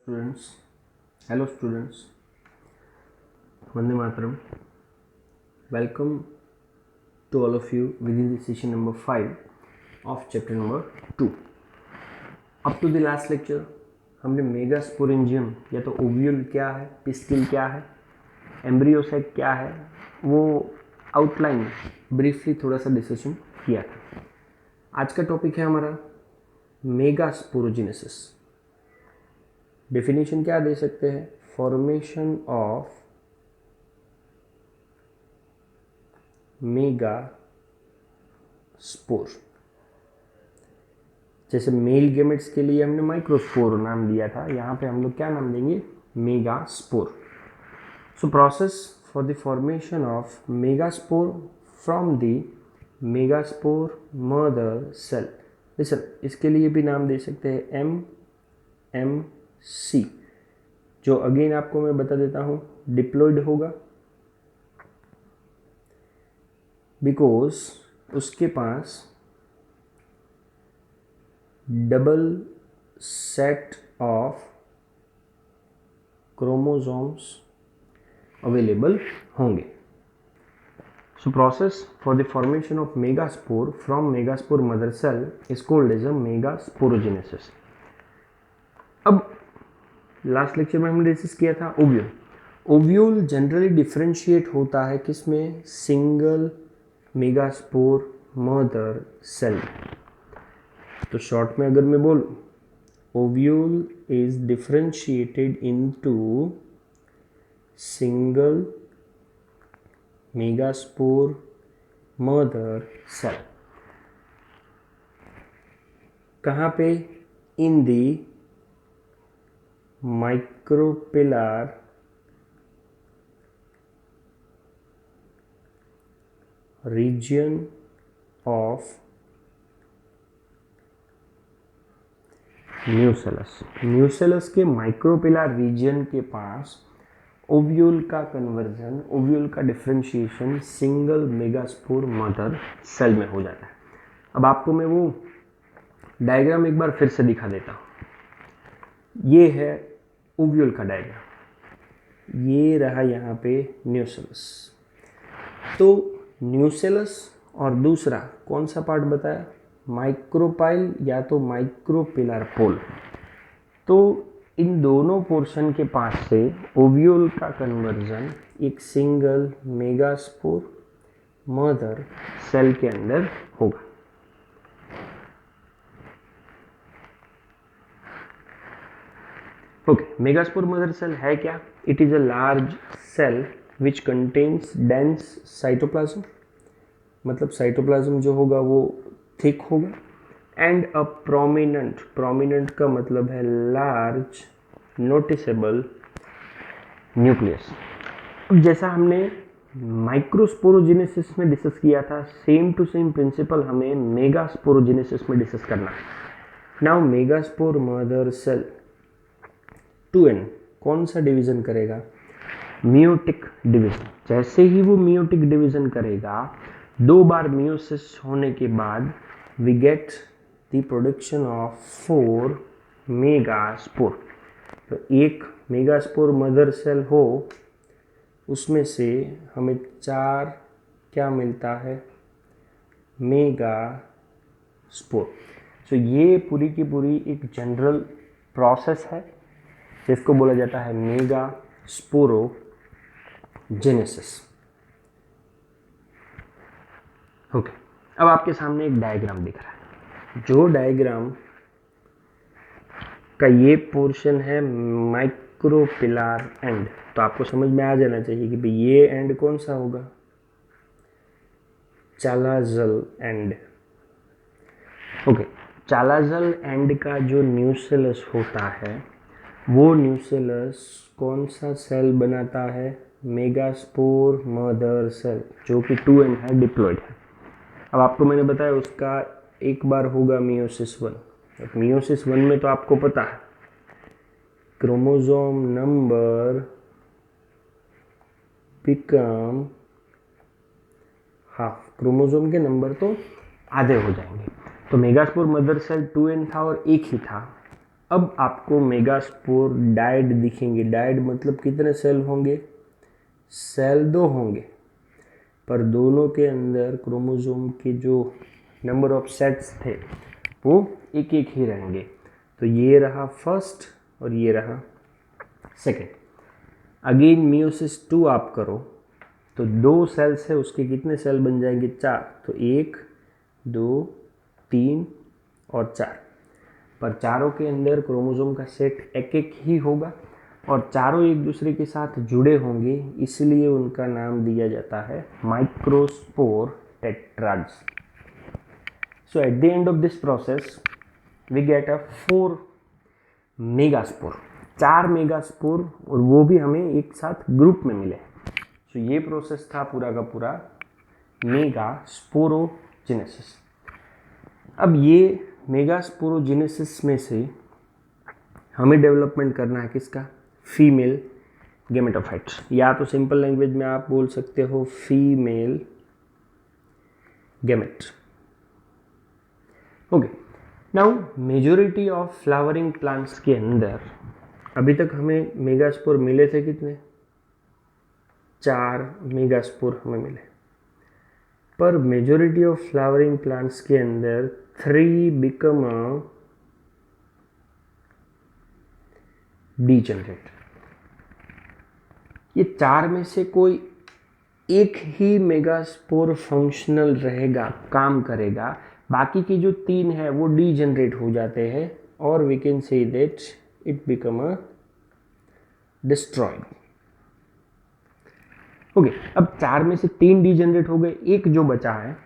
Students, hello students, Vande Mataram. Welcome to all of you within the session number 5 of chapter number 2. Up to the last lecture, हमने megasporangium या तो ovule क्या है, pistil क्या है, एम्ब्रियोसाइट क्या है, वो आउटलाइन ब्रीफली थोड़ा सा डिस्कशन किया था. आज का टॉपिक है हमारा मेगास्पोरोजेनेसिस. डेफिनेशन क्या दे सकते हैं? Formation of mega spore. जैसे मेल गेमेट्स के लिए हमने माइक्रोस्पोर नाम दिया था, यहाँ पे हम लोग क्या नाम देंगे? Megaspore. So process for the formation of megaspore from the megaspore mother cell. Listen, इसके लिए भी नाम दे सकते हैं MMC, जो अगेन आपको मैं बता देता हूँ डिप्लॉयड होगा बिकॉज उसके पास double set of chromosomes available होंगे. So process for the formation of megaspore from megaspore mother cell is called as a megasporogenesis. अब लास्ट लेक्चर में हमने डिस्कस किया था ओव्यूल. ओव्यूल जनरली डिफरेंशिएट होता है किसमें? Single megaspore mother cell. तो शॉर्ट में अगर मैं बोलूं, ovule is differentiated into single megaspore mother cell. कहाँ पे? In the micropillar region of nucellus. Nucellus के माइक्रोपिलर रीजन के पास ओव्यूल का कन्वर्जन, ओव्यूल का differentiation single megaspore mother cell में हो जाता है. अब आपको मैं वो डायग्राम एक बार फिर से दिखा देता हूँ. ये है ओव्यूल का डायग्राम, ये रहा यहाँ पे न्यूसेलस. तो न्यूसेलस और दूसरा कौन सा पार्ट बताया? माइक्रोपाइल या तो माइक्रोपिलर पोल. तो इन दोनों पोर्शन के पास से ओव्यूल का कन्वर्जन एक सिंगल मेगास्पोर मदर सेल के अंदर होगा. ओके, मेगास्पोर मदर सेल है क्या? It is a large cell which contains dense cytoplasm. मतलब साइटोप्लाज्म जो होगा वो थिक होगा. एंड अ प्रोमिनेंट, प्रोमिनेंट का मतलब है लार्ज नोटिसेबल न्यूक्लियस. अब जैसा हमने माइक्रोस्पोरोजेनेसिस में डिस्कस किया था, सेम टू सेम प्रिंसिपल हमें मेगास्पोरोजेनेसिस में डिस्कस करना है. Now megaspore mother cell 2n कौन सा डिवीजन करेगा? Meiotic division. जैसे ही वो मियोटिक डिवीजन करेगा, 2 बार मियोसिस होने के बाद we get the production of 4 megaspore. तो एक मेगास्पोर मदर सेल हो, उसमें से हमें 4 क्या मिलता है? मेगास्पोर. तो ये पूरी की पूरी एक जनरल प्रोसेस है जिसको बोला जाता है मेगास्पोरोजेनेसिस. ओके, अब आपके सामने एक डायग्राम दिख रहा है. जो डायग्राम का ये पोर्शन है माइक्रोपिलर एंड, तो आपको समझ में आ जाना चाहिए कि भाई ये एंड कौन सा होगा? चालाजल एंड. ओके, चालाजल एंड का जो न्यूसेलस होता है, वो न्यूसेलस कौन सा सेल बनाता है? मेगास्पोर मदर सेल, जो कि 2n है, डिप्लॉयड है. अब आपको मैंने बताया उसका एक बार होगा मियोसिस 1. मियोसिस 1 में तो आपको पता है chromosome number become half. Chromosome के नंबर तो आधे हो जाएंगे. तो मेगास्पोर मदर सेल 2n था और एक ही था. अब आपको मेगास्पोर डाइड दिखेंगे। डाइड मतलब कितने सेल होंगे? सेल 2 होंगे, पर दोनों के अंदर क्रोमोसोम के जो नंबर ऑफ सेट्स थे वो एक एक ही रहेंगे। तो ये रहा फर्स्ट और ये रहा सेकेंड। अगेन मियोसिस 2 आप करो तो 2 सेल्स है, उसके कितने सेल बन जाएंगे? 4। तो 1 2 3 और 4, पर चारों के अंदर क्रोमोसोम का सेट एक एक ही होगा और चारों एक दूसरे के साथ जुड़े होंगे, इसलिए उनका नाम दिया जाता है microspore टेट्राड्स। So at the end of this process we get a 4 megaspore, 4 megaspore, और वो भी हमें एक साथ ग्रुप में मिले। तो ये प्रोसेस था पूरा का पूरा मेगास्पोरोजेनेसिस। अब ये मेगास्पोरोजेनेसिस में से हमें डेवलपमेंट करना है किसका? फीमेल गेमेटोफाइट, या तो सिंपल लैंग्वेज में आप बोल सकते हो female gamete. Okay, now majority of flowering plants के अंदर अभी तक हमें मेगास्पोर मिले थे कितने? 4 मेगास्पोर हमें मिले, पर मेजॉरिटी ऑफ फ्लावरिंग प्लांट्स के अंदर 3 बिकम अ डीजनरेट। ये 4 में से कोई एक ही मेगास्पोर फंक्शनल रहेगा, काम करेगा, बाकी की जो 3 है वो डीजनरेट हो जाते हैं, और we can say that it become a destroyed. Okay, अब 4 में से 3 डीजनरेट हो गए, एक जो बचा है,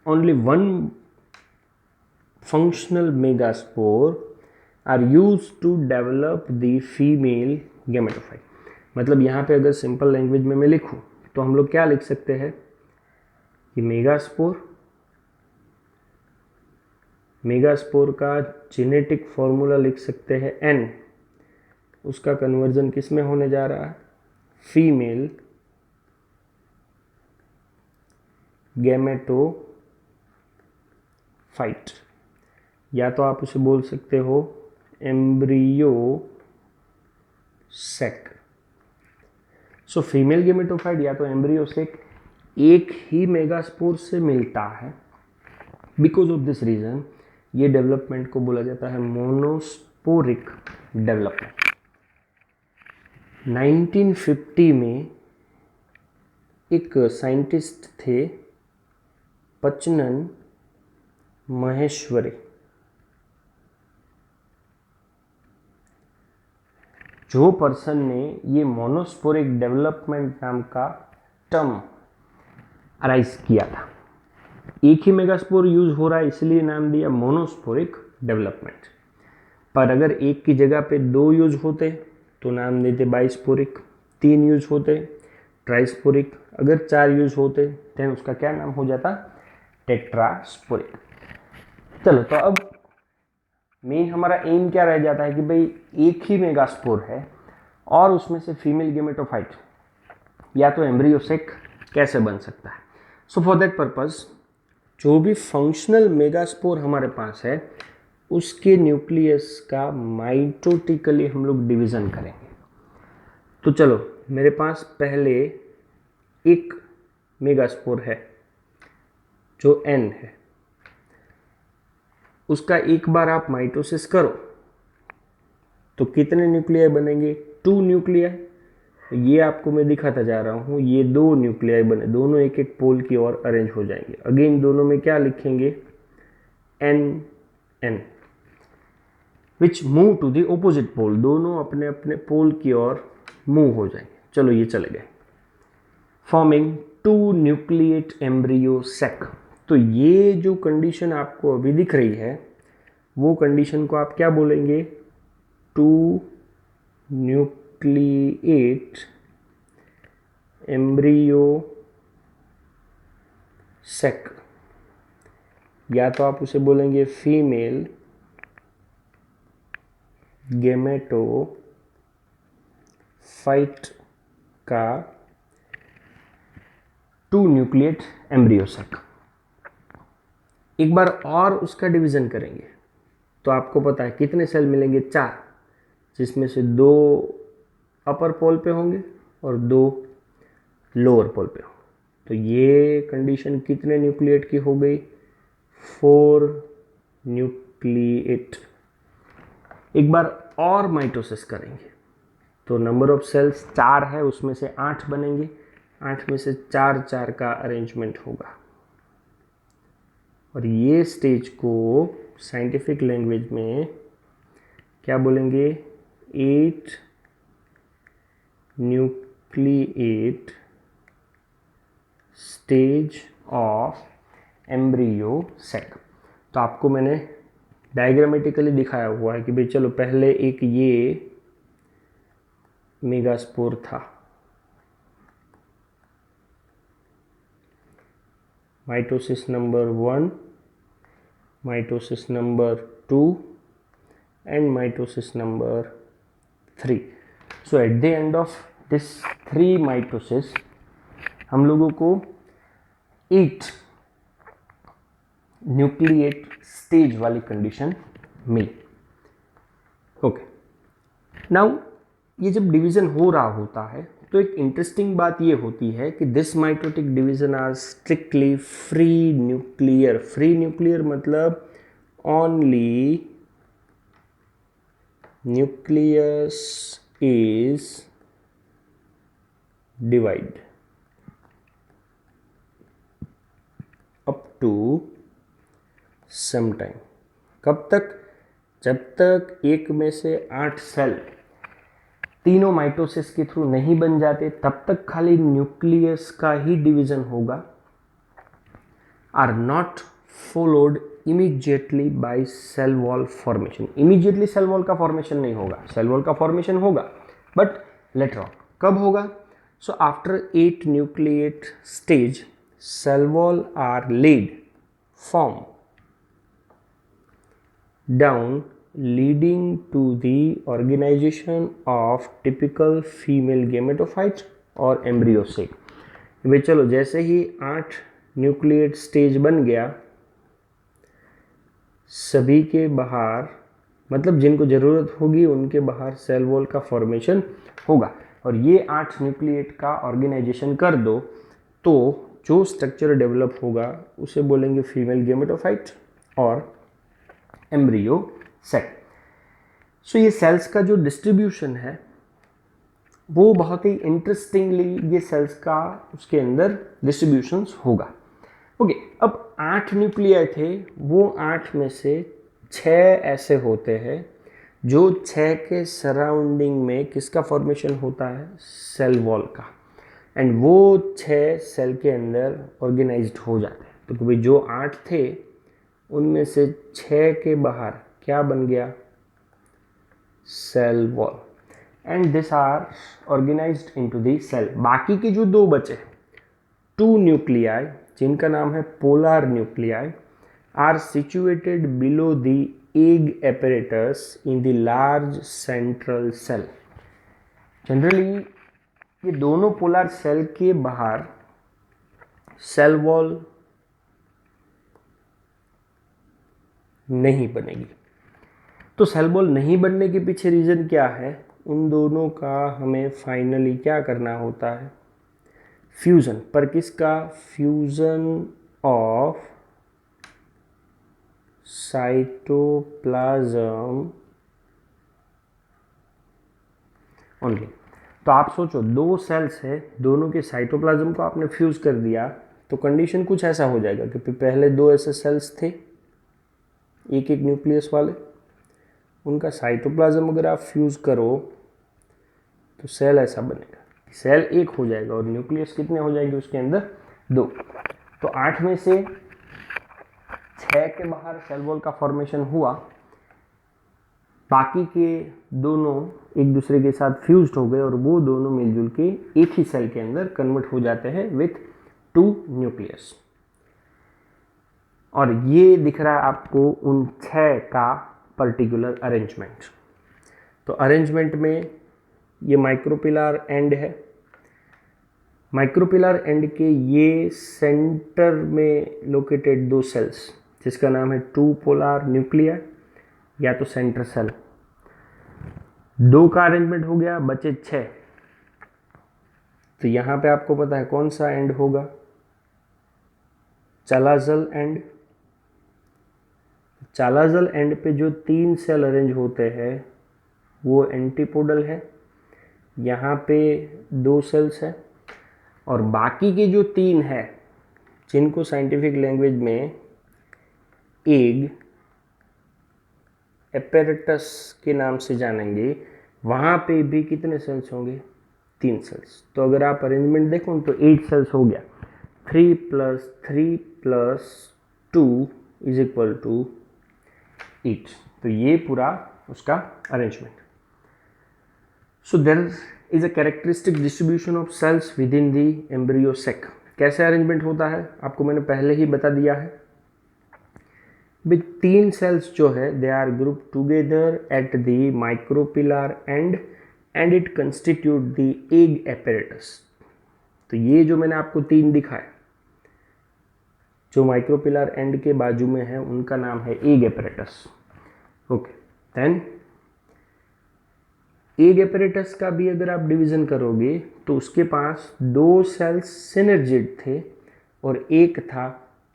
only 1 functional megaspore are use to develop the female gametophyte. मतलब यहाँ पे अगर सिंपल लैंग्वेज में मैं लिखूँ तो हम लोग क्या लिख सकते हैं कि मेगास्पोर का जेनेटिक फॉर्मूला लिख सकते हैं N, उसका कन्वर्जन किस में होने जा रहा है? फीमेल गैमेटोफाइट, या तो आप उसे बोल सकते हो embryo sac. So female gametophyte या तो एम्ब्रियो सेक एक ही मेगास्पोर से मिलता है। बिकॉज ऑफ दिस रीजन ये डेवलपमेंट को बोला जाता है मोनोस्पोरिक डेवलपमेंट। 1950 में एक साइंटिस्ट थे पचनन महेश्वरी, जो पर्सन ने ये मोनोस्पोरिक डेवलपमेंट नाम का टर्म अराइज किया था। एक ही मेगास्पोर यूज हो रहा है इसलिए नाम दिया मोनोस्पोरिक डेवलपमेंट, पर अगर एक की जगह पे 2 यूज होते तो नाम देते बाइस्पोरिक, 3 यूज होते ट्राइस्पोरिक, अगर 4 यूज होते तो उसका क्या नाम हो जाता? टेट्रास्पोरिक। चलो, तो अब मेन हमारा एम क्या रह जाता है कि भाई एक ही मेगास्पोर है और उसमें से फीमेल गेमेटोफाइट या तो एम्ब्रियोसेक कैसे बन सकता है। सो फॉर दैट पर्पस जो भी फंक्शनल मेगास्पोर हमारे पास है उसके न्यूक्लियस का माइटोटिकली हम लोग डिवीजन करेंगे। तो चलो, मेरे पास पहले एक मेगास्पोर है जो N है, उसका एक बार आप माइटोसिस करो तो कितने न्यूक्लियाई बनेंगे? 2 न्यूक्लियाई। ये आपको मैं दिखाता जा रहा हूँ, ये 2 न्यूक्लियाई बने, दोनों एक एक पोल की ओर अरेंज हो जाएंगे। अगेन दोनों में क्या लिखेंगे? N which move to the opposite pole, दोनों अपने अपने पोल की ओर मूव हो जाएंगे। चलो, ये चले गए, फॉर्मिंग 2 न्यूक्लिएट एम्ब्रियो सेक। तो ये जो कंडीशन आपको अभी दिख रही है वो कंडीशन को आप क्या बोलेंगे? 2 न्यूक्लिएट एम्ब्रियो सेक, या तो आप उसे बोलेंगे फीमेल गेमेटोफाइट का 2 न्यूक्लिएट एम्ब्रियो सेक। एक बार और उसका डिवीजन करेंगे तो तो आपको पता है कितने सेल मिलेंगे, 4, जिसमें से 2 अपर पोल पे होंगे और 2 लोअर पोल पे होंगे। तो ये कंडीशन कितने न्यूक्लिएट की हो गई, 4 न्यूक्लिएट। एक बार और माइटोसिस करेंगे तो नंबर ऑफ सेल्स 4 है, उसमें से 8 बनेंगे, 8 में से 4 4 का अरेंजमेंट होगा। और ये स्टेज को साइंटिफिक लैंग्वेज में क्या बोलेंगे, 8 nucleate stage of embryo sac. तो आपको मैंने डायग्रामेटिकली दिखाया हुआ है कि भाई चलो पहले एक ये मेगास्पोर था, mitosis number 1, mitosis number 2 and mitosis number 3। So at the end of this 3 mitosis हम लोगों को 8 न्यूक्लिएट स्टेज वाली कंडीशन मिली। ओके, नाउ ये जब डिवीजन हो रहा होता है तो एक इंटरेस्टिंग बात ये होती है कि this mitotic division are strictly free nuclear. Free nuclear मतलब only nucleus is divide up to some time. कब तक, जब तक एक में से 8 सेल तीनों माइटोसिस के थ्रू नहीं बन जाते तब तक खाली न्यूक्लियस का ही डिवीजन होगा, are not followed immediately by cell wall formation. Immediately cell wall का फॉर्मेशन नहीं होगा, सेल वॉल का फॉर्मेशन होगा बट लेटर ऑन। कब होगा, so after 8 nucleate stage cell wall are laid form down, leading to the organization of typical female gametophyte और embryo sac. भाई चलो जैसे ही 8 न्यूक्लिएट स्टेज बन गया, सभी के बाहर मतलब जिनको ज़रूरत होगी उनके बाहर सेल वॉल का फॉर्मेशन होगा। और ये 8 न्यूक्लिएट का ऑर्गेनाइजेशन कर दो तो जो स्ट्रक्चर डेवलप होगा उसे बोलेंगे फीमेल गेमेटोफाइट और एम्ब्रियो सेक। सो ये सेल्स का जो डिस्ट्रीब्यूशन है वो बहुत ही इंटरेस्टिंगली ये सेल्स का उसके अंदर डिस्ट्रीब्यूशंस होगा। ओके, अब 8 न्यूक्लियाई थे, वो 8 में से 6 ऐसे होते हैं जो 6 के सराउंडिंग में किसका फॉर्मेशन होता है, सेल वॉल का, एंड वो 6 सेल के अंदर ऑर्गेनाइज्ड हो जाते हैं। तो भाई जो 8 थे उनमें से 6 के बाहर क्या बन गया, cell wall, and this are organized into the cell. बाकी के जो 2 बचे 2 न्यूक्लियाई जिनका नाम है polar nuclei are situated below the egg apparatus in the large central cell. Generally ये दोनों पोलर सेल के बाहर सेल वॉल नहीं बनेगी। तो सेल वॉल नहीं बनने के पीछे रीज़न क्या है, उन दोनों का हमें फाइनली क्या करना होता है, फ्यूज़न। पर किसका, फ्यूज़न ऑफ साइटोप्लाज्म ओनली। तो आप सोचो 2 सेल्स है, दोनों के साइटोप्लाज्म को आपने फ्यूज़ कर दिया तो कंडीशन कुछ ऐसा हो जाएगा कि पहले 2 ऐसे सेल्स थे एक एक न्यूक्लियस वाले, उनका साइटोप्लाज्म अगर आप फ्यूज़ करो तो सेल ऐसा बनेगा, सेल एक हो जाएगा और न्यूक्लियस कितने हो जाएंगे उसके अंदर, 2। तो 8 में से 6 के बाहर सेल वॉल का फॉर्मेशन हुआ, बाकी के दोनों एक दूसरे के साथ फ्यूज्ड हो गए और वो दोनों मिलजुल के एक ही सेल के अंदर कन्वर्ट हो जाते हैं विथ 2 न्यूक्लियस। और ये दिख रहा है आपको उन 6 का पर्टिकुलर अरेंजमेंट। तो अरेंजमेंट में ये माइक्रोपिलर एंड है, माइक्रोपिलर एंड के ये सेंटर में लोकेटेड 2 सेल्स जिसका नाम है 2 पोलर न्यूक्लिया, या तो सेंटर सेल। 2 का अरेंजमेंट हो गया, बचे 6। तो यहाँ पे आपको पता है कौन सा एंड होगा, चालाजल एंड। चालाजल एंड पे जो 3 सेल अरेंज होते हैं वो एंटीपोडल है। यहाँ पे 2 सेल्स है और बाकी के जो 3 है जिनको साइंटिफिक लैंग्वेज में एग एपेरेटस के नाम से जानेंगे, वहाँ पे भी कितने सेल्स होंगे, 3 सेल्स। तो अगर आप अरेंजमेंट देखो तो 8 सेल्स हो गया। 3 + 3 + 2 = 8। तो ये पूरा उसका arrangement. So there is a characteristic distribution of cells within the embryo sac. कैसे अरेंजमेंट होता है आपको मैंने पहले ही बता दिया है। विद 3 सेल्स जो है they are group together at the micropylar end it constitute the egg apparatus. तो ये जो मैंने आपको 3 दिखाए जो माइक्रोपिलर एंड के बाजू में है उनका नाम है egg apparatus. Okay, then egg apparatus का भी अगर आप डिवीजन करोगे तो उसके पास 2 सेल्स सिनर्जिड थे और 1 था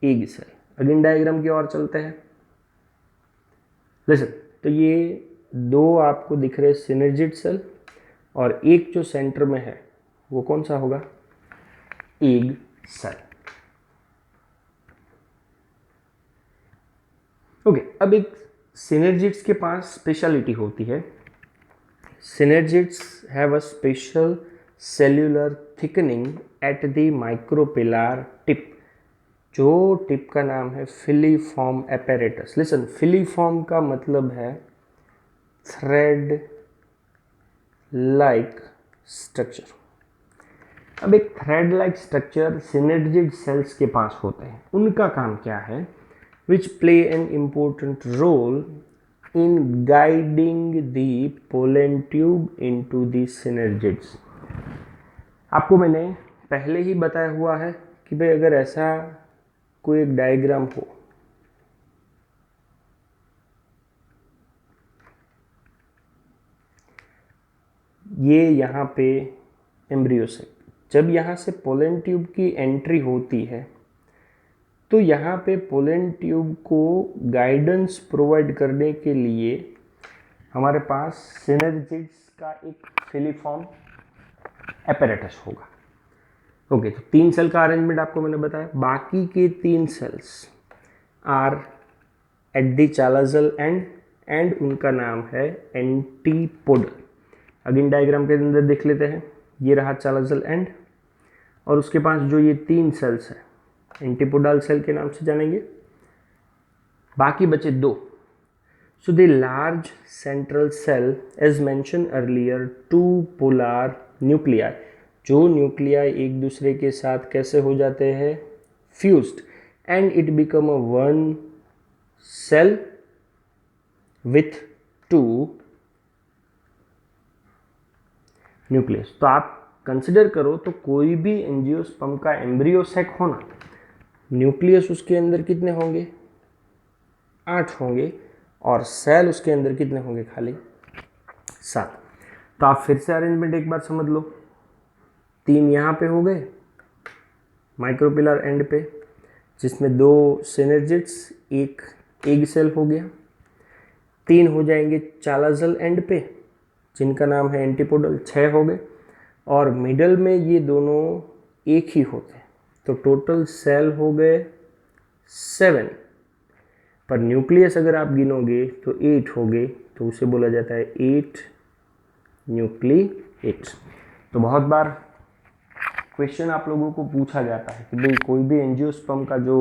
एग सेल। अगेन डायग्राम की ओर चलते हैं। लिसन, तो ये 2 आपको दिख रहे सिनर्जिड सेल और एक जो सेंटर में है वो कौन सा होगा, एग सेल। ओके, अब एक सिनर्जिड्स के पास स्पेशलिटी होती है। Synergids have a special cellular thickening at the micropillar tip, जो टिप का नाम है फिलीफॉर्म एपेरेटस। लिसन, फिलीफॉर्म का मतलब है थ्रेड लाइक स्ट्रक्चर। अब एक thread like structure synergid cells के पास होते हैं। उनका काम क्या है, which play an important role in guiding the pollen tube into the synergids। आपको मैंने पहले ही बताया हुआ है कि भाई अगर ऐसा कोई एक डायग्राम हो, ये यहाँ पे एम्ब्रियो सेक, जब यहाँ से पोलन ट्यूब की एंट्री होती है तो यहाँ पे पोलन ट्यूब को गाइडेंस प्रोवाइड करने के लिए हमारे पास सिनर्जिड्स का एक फिलीफॉर्म एपेरेटस होगा। ओके, तो 3 सेल का अरेंजमेंट आपको मैंने बताया। बाकी के 3 cells are at the chalazal end उनका नाम है एंटीपोडल। अगेन डायग्राम के अंदर देख लेते हैं। ये रहा चालाजल एंड और उसके पास जो ये 3 सेल्स हैं एंटीपोडल सेल के नाम से जानेंगे। बाकी बचे 2। So the large central cell as mention earlier 2 polar nuclei, जो न्यूक्लियाई एक दूसरे के साथ कैसे हो जाते हैं, fused, and it become a 1 cell with 2 nucleus. तो आप कंसिडर करो तो कोई भी एंजियोस्पर्म का एम्ब्रियो सेक होना, न्यूक्लियस उसके अंदर कितने होंगे, 8 होंगे और सेल उसके अंदर कितने होंगे, खाली 7। तो आप फिर से अरेंजमेंट एक बार समझ लो। 3 यहाँ पे हो गए माइक्रोपिलर एंड पे, जिसमें 2 सिनर्जिड्स, एक एग सेल हो गया। 3 हो जाएंगे चालाजल एंड पे जिनका नाम है एंटीपोडल, 6 हो गए। और मिडल में ये दोनों एक ही होते हैं, तो टोटल सेल हो गए 7। पर न्यूक्लियस अगर आप गिनोगे तो 8 हो गए, तो उसे बोला जाता है 8 न्यूक्लिएट। तो बहुत बार क्वेश्चन आप लोगों को पूछा जाता है कि भाई कोई भी एंजियोस्पर्म का जो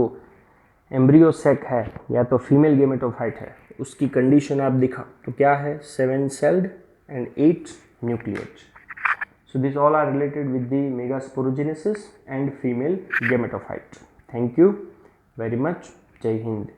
एम्ब्रियो सेक है या तो फीमेल गेमेटोफाइट है, उसकी कंडीशन आप दिखा तो क्या है, 7 sailed and 8 nucleates. So these all are related with the megasporogenesis and female gametophyte. Thank you very much. Jai Hind.